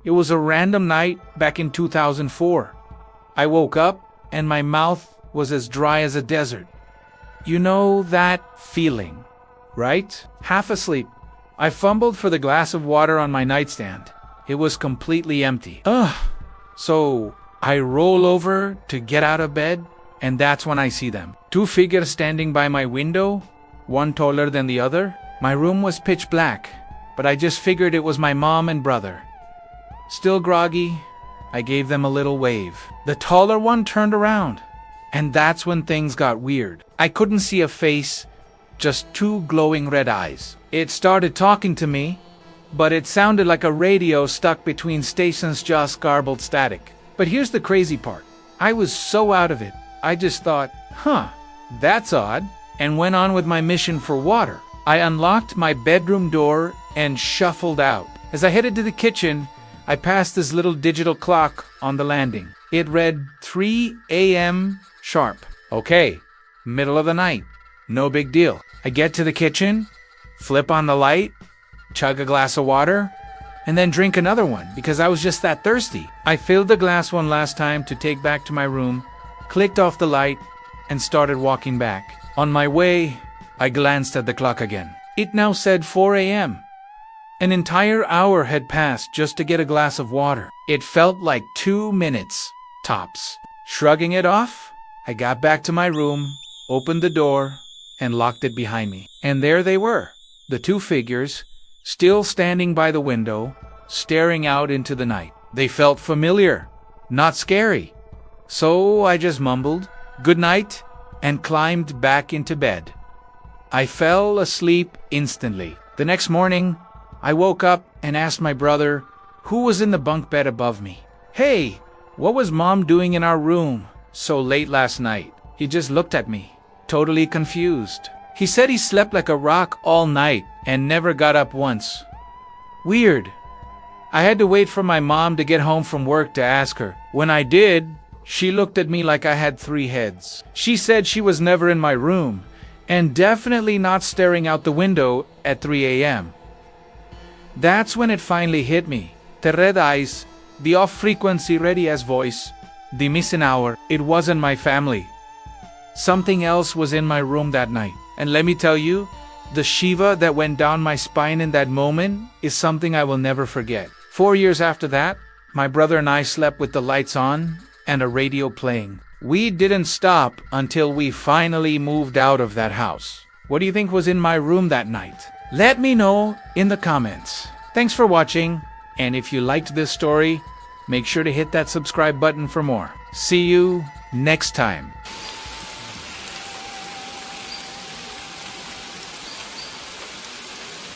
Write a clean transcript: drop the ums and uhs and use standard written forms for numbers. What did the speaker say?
It was a random night back in 2004. I woke up and my mouth was as dry as a desert. You know that feeling, right? Half asleep. I fumbled for the glass of water on my nightstand. It was completely empty. So I roll over to get out of bed, and that's when I see them. Two figures standing by my window, one taller than the other. My room was pitch black, but I just figured it was my mom and brother. Still groggy, I gave them a little wave. The taller one turned around, and that's when things got weird. I couldn't see a face, just two glowing red eyes. It started talking to me, but it sounded like a radio stuck between stations, just garbled static. But here's the crazy part. I was so out of it, I just thought, that's odd, and went on with my mission for water. I unlocked my bedroom door and shuffled out. As I headed to the kitchen, I passed this little digital clock on the landing. It read 3 a.m. sharp. Okay, middle of the night. No big deal. I get to the kitchen, flip on the light, chug a glass of water, and then drink another one because I was just that thirsty. I filled the glass one last time to take back to my room, clicked off the light, and started walking back. On my way, I glanced at the clock again. It now said 4 a.m. An entire hour had passed just to get a glass of water. It felt like 2 minutes, tops. Shrugging it off, I got back to my room, opened the door, and locked it behind me. And there they were, the two figures, still standing by the window, staring out into the night. They felt familiar, not scary. So I just mumbled, "Good night," and climbed back into bed. I fell asleep instantly. The next morning, I woke up and asked my brother, who was in the bunk bed above me, "Hey, what was Mom doing in our room so late last night?" He just looked at me, totally confused. He said he slept like a rock all night and never got up once. Weird. I had to wait for my mom to get home from work to ask her. When I did, she looked at me like I had 3 heads. She said she was never in my room, and definitely not staring out the window at 3 a.m. That's when it finally hit me. The red eyes, the off-frequency ready-as voice, the missing hour. It wasn't my family. Something else was in my room that night. And let me tell you, the shiva that went down my spine in that moment is something I will never forget. 4 years after that, my brother and I slept with the lights on and a radio playing. We didn't stop until we finally moved out of that house. What do you think was in my room that night? Let me know in the comments. Thanks for watching, and if you liked this story, make sure to hit that subscribe button for more. See you next time.